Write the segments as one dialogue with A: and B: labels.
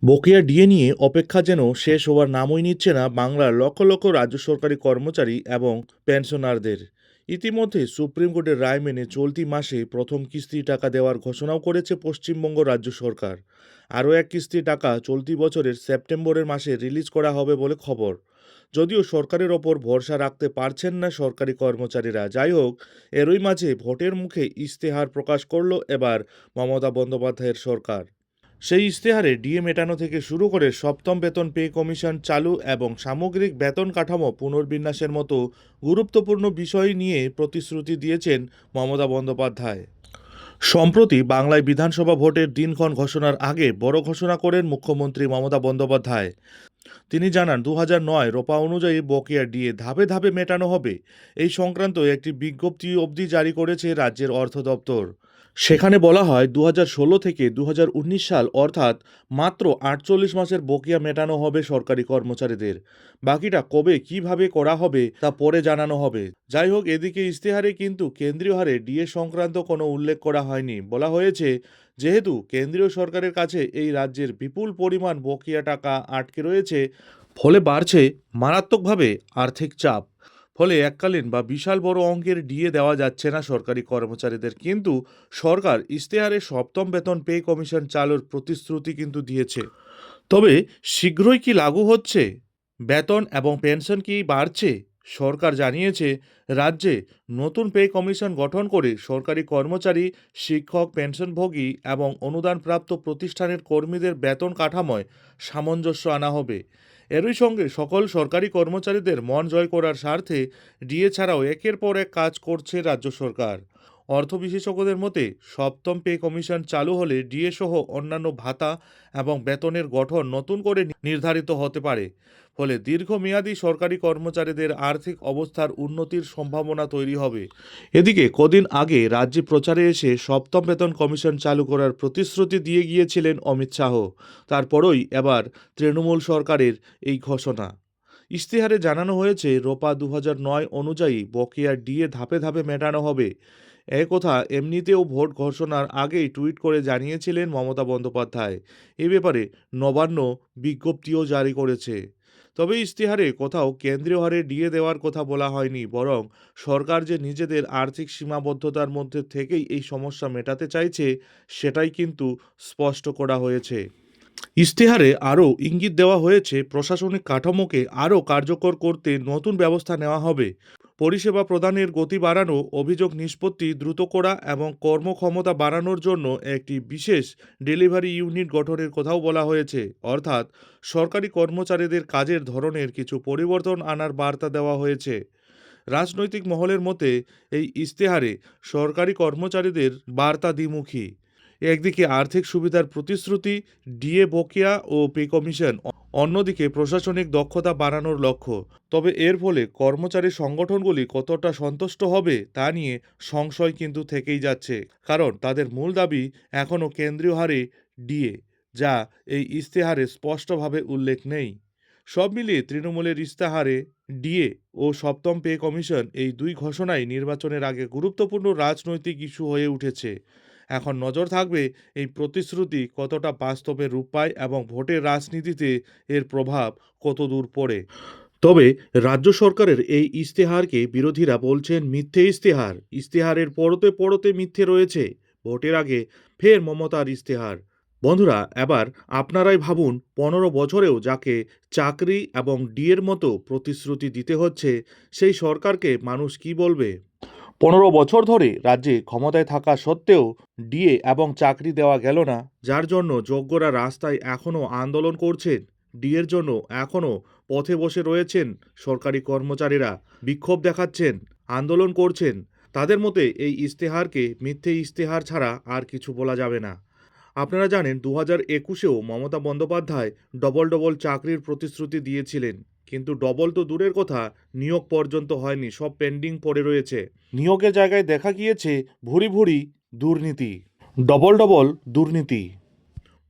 A: বকেয়া ডিএ নিয়ে অপেক্ষা যেন শেষ হওয়ার নামই নিচ্ছে না বাংলার লক্ষ লক্ষ রাজ্য সরকারি কর্মচারী এবং পেনশনারদের। ইতিমধ্যে সুপ্রিম কোর্টের রায় মেনে চলতি মাসে প্রথম কিস্তির টাকা দেওয়ার ঘোষণাও করেছে পশ্চিমবঙ্গ রাজ্য সরকার। আরও এক কিস্তির টাকা চলতি বছরের সেপ্টেম্বরের মাসে রিলিজ করা হবে বলে খবর। যদিও সরকারের ওপর ভরসা রাখতে পারছেন না সরকারি কর্মচারীরা। যাই হোক, এরই মাঝে ভোটের মুখে ইশতেহার প্রকাশ করল এবার মমতা বন্দ্যোপাধ্যায়ের সরকার। সেই ইশতেহারে ডিএ মেটানো থেকে শুরু করে সপ্তম বেতন পে কমিশন চালু এবং সামগ্রিক বেতন কাঠামো পুনর্বিন্যাসের মতো গুরুত্বপূর্ণ বিষয় নিয়ে প্রতিশ্রুতি দিয়েছেন মমতা বন্দ্যোপাধ্যায়। সম্প্রতি বাংলায় বিধানসভা ভোটের দিনক্ষণ ঘোষণার আগে বড় ঘোষণা করেন মুখ্যমন্ত্রী মমতা বন্দ্যোপাধ্যায়। তিনি জানান, 2009 রোপা অনুযায়ী বকেয়া ডিএ ধাপে ধাপে মেটানো হবে। এই সংক্রান্ত একটি বিজ্ঞপ্তি অবধি জারি করেছে রাজ্যের অর্থ দপ্তর। সেখানে বলা হয় 2016 থেকে 2019 সাল অর্থাৎ মাত্র 48 মাসের বকেয়া মেটানো হবে সরকারি কর্মচারীদের। বাকিটা কবে কিভাবে করা হবে তা পরে জানানো হবে। যাই হোক, এদিকে ইশতেহারে কিন্তু কেন্দ্রীয় হারে ডিএ সংক্রান্ত কোনো উল্লেখ করা হয়নি। বলা হয়েছে, যেহেতু কেন্দ্রীয় সরকারের কাছে এই রাজ্যের বিপুল পরিমাণ বকেয়া টাকা আটকে রয়েছে, ফলে বাড়ছে মারাত্মকভাবে আর্থিক চাপ। ফলে এককালীন বা বিশাল বড় অঙ্কের ডিএ দেওয়া যাচ্ছে না সরকারি কর্মচারীদের। কিন্তু সরকার ইশতেহারে সপ্তম বেতন পে কমিশন চালুর প্রতিশ্রুতি কিন্তু দিয়েছে। তবে শীঘ্রই কি লাগু হচ্ছে? বেতন এবং পেনশন কি বাড়ছে? সরকার জানিয়েছে, রাজ্যে নতুন পে কমিশন গঠন করে সরকারি কর্মচারী, শিক্ষক, পেনশনভোগী এবং অনুদানপ্রাপ্ত প্রতিষ্ঠানের কর্মীদের বেতন কাঠামোয় সামঞ্জস্য আনা হবে। এরই সঙ্গে সকল সরকারি কর্মচারীদের মন জয় করার স্বার্থে ডিএ ছাড়াও একের পর এক কাজ করছে রাজ্য সরকার। অর্থ বিশেষজ্ঞদের মতে, সপ্তম পে কমিশন চালু হলে ডিএ সহ অন্যান্য ভাতা এবং বেতনের গঠন নতুন করে নির্ধারিত হতে পারে। ফলে দীর্ঘমেয়াদী সরকারি কর্মচারীদের আর্থিক অবস্থার উন্নতির সম্ভাবনা তৈরি হবে। এদিকে কদিন আগে রাজ্যে প্রচারে এসে সপ্তম বেতন কমিশন চালু করার প্রতিশ্রুতি দিয়ে গিয়েছিলেন অমিত শাহ। তারপরই এবার তৃণমূল সরকারের এই ঘোষণা। ইশতেহারে জানানো হয়েছে, রোপা 2009 অনুযায়ী বকেয়া ডিএ ধাপে ধাপে মেটানো হবে। কথা এমনিতেও ভোট ঘোষণার আগেই টুইট করে জানিয়েছিলেন মমতা বন্দ্যোপাধ্যায়। এ ব্যাপারে নবান্ন বিজ্ঞপ্তিও জারি করেছে। তবে ইশতেহারে কোথাও কেন্দ্রীয় হারে ডিএ দেওয়ার কথা বলা হয়নি, বরং সরকার যে নিজেদের আর্থিক সীমাবদ্ধতার মধ্যে থেকেই এই সমস্যা মেটাতে চাইছে সেটাই কিন্তু স্পষ্ট করা হয়েছে। ইশতেহারে আরও ইঙ্গিত দেওয়া হয়েছে, প্রশাসনিক কাঠামোকে আরও কার্যকর করতে নতুন ব্যবস্থা নেওয়া হবে। পরিষেবা প্রদানের গতি বাড়ানো, অভিযোগ নিষ্পত্তি দ্রুত করা এবং কর্মক্ষমতা বাড়ানোর জন্য একটি বিশেষ ডেলিভারি ইউনিট গঠনের কথাও বলা হয়েছে। অর্থাৎ সরকারি কর্মচারীদের কাজের ধরনের কিছু পরিবর্তন আনার বার্তা দেওয়া হয়েছে। রাজনৈতিক মহলের মতে এই ইশতেহারে সরকারি কর্মচারীদের বার্তা দ্বিমুখী। একদিকে আর্থিক সুবিধার প্রতিশ্রুতি, ডিএ বকেয়া ও পে কমিশন, অন্যদিকে প্রশাসনিক দক্ষতা বাড়ানোর লক্ষ্য। তবে এর ফলে কর্মচারী সংগঠনগুলি কতটা সন্তুষ্ট হবে তা নিয়ে সংশয় কিন্তু থেকেই যাচ্ছে। কারণ তাদের মূল দাবি এখনও কেন্দ্রীয় হারে ডিএ, যা এই ইশতেহারে স্পষ্টভাবে উল্লেখ নেই। সব মিলিয়ে তৃণমূলের ইশতেহারে ডিএ ও সপ্তম পে কমিশন, এই দুই ঘোষণাই নির্বাচনের আগে গুরুত্বপূর্ণ রাজনৈতিক ইস্যু হয়ে উঠেছে। এখন নজর থাকবে এই প্রতিশ্রুতি কতটা বাস্তবে রূপ পায় এবং ভোটের রাজনীতিতে এর প্রভাব কত দূর পড়ে। তবে রাজ্য সরকারের এই ইশতেহারকে বিরোধীরা বলছেন মিথ্যে ইশতেহার। ইশতেহারের পরতে পরতে মিথ্যে রয়েছে। ভোটের আগে ফের মমতার ইশতেহার। বন্ধুরা, এবার আপনারাই ভাবুন, 15 বছরেও যাকে চাকরি এবং ডিএর মতো প্রতিশ্রুতি দিতে হচ্ছে, সেই সরকারকে মানুষ কি বলবে? 15 বছর ধরে রাজ্যে ক্ষমতায় থাকা সত্ত্বেও ডিএ এবং চাকরি দেওয়া গেল না, যার জন্য যোগ্যরা রাস্তায় এখনও আন্দোলন করছেন। ডিএর জন্য এখনও পথে বসে রয়েছেন সরকারি কর্মচারীরা, বিক্ষোভ দেখাচ্ছেন, আন্দোলন করছেন। তাদের মতে এই ইশতেহারকে মিথ্যে ইশতেহার ছাড়া আর কিছু বলা যাবে না। আপনারা জানেন, 2021-এও মমতা বন্দ্যোপাধ্যায় ডবল ডবল চাকরির প্রতিশ্রুতি দিয়েছিলেন। কিন্তু ডবল তো দূরের কথা, নিয়োগ পর্যন্ত হয়নি, সব পেন্ডিং পড়ে রয়েছে। নিয়োগের জায়গায় দেখা গিয়েছে ভুরি ভুরি দুর্নীতি, ডবল ডবল দুর্নীতি।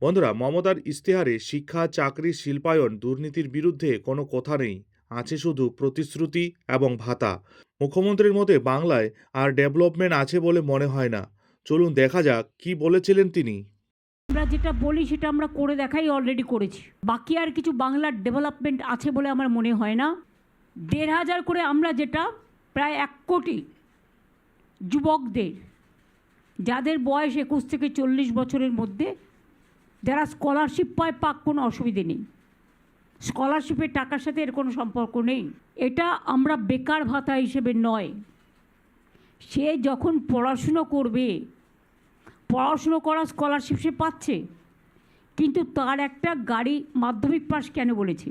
A: বন্ধুরা, মমতার ইশতেহারে শিক্ষা, চাকরি, শিল্পায়ন, দুর্নীতির বিরুদ্ধে কোনো কথা নেই। আছে শুধু প্রতিশ্রুতি এবং ভাতা। মুখ্যমন্ত্রীর মতে বাংলায় আর ডেভেলপমেন্ট আছে বলে মনে হয় না। চলুন দেখা যাক কি বলেছিলেন তিনি।
B: আমরা যেটা বলি সেটা আমরা করে দেখাই, অলরেডি করেছি। বাকি আর কিছু বাংলার ডেভেলপমেন্ট আছে বলে আমার মনে হয় না। ১,৫০০ করে আমরা যেটা প্রায় ১ কোটি যুবকদের, যাদের বয়স ২১ থেকে ৪০ বছরের মধ্যে, যারা স্কলারশিপ পাক কোনো অসুবিধে নেই। স্কলারশিপের টাকার সাথে এর কোনো সম্পর্ক নেই। এটা আমরা বেকার ভাতা হিসেবে নয়, সে যখন পড়াশুনো করবে, পড়াশুনো করা স্কলারশিপ সে পাচ্ছে, কিন্তু তার একটা গাড়ি, মাধ্যমিক পাস কেন বলেছি,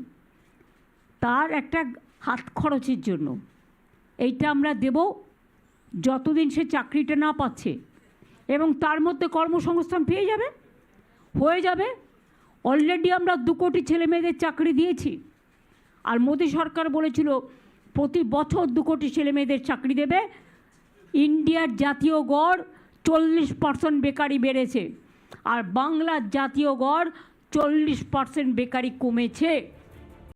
B: তার একটা হাত খরচের জন্য এইটা আমরা দেব যতদিন সে চাকরিটা না পাচ্ছে, এবং তার মধ্যে কর্মসংস্থান পেয়ে যাবে, হয়ে যাবে। অলরেডি আমরা ২ কোটি ছেলে মেয়েদের চাকরি দিয়েছি। আর মোদী সরকার বলেছিল প্রতি বছর ২ কোটি ছেলে মেয়েদের চাকরি দেবে। ইন্ডিয়ার জাতীয় গড় 40% বেকারি বেড়েছে, আর বাংলার জাতীয় গড় 40% বেকারি কমেছে।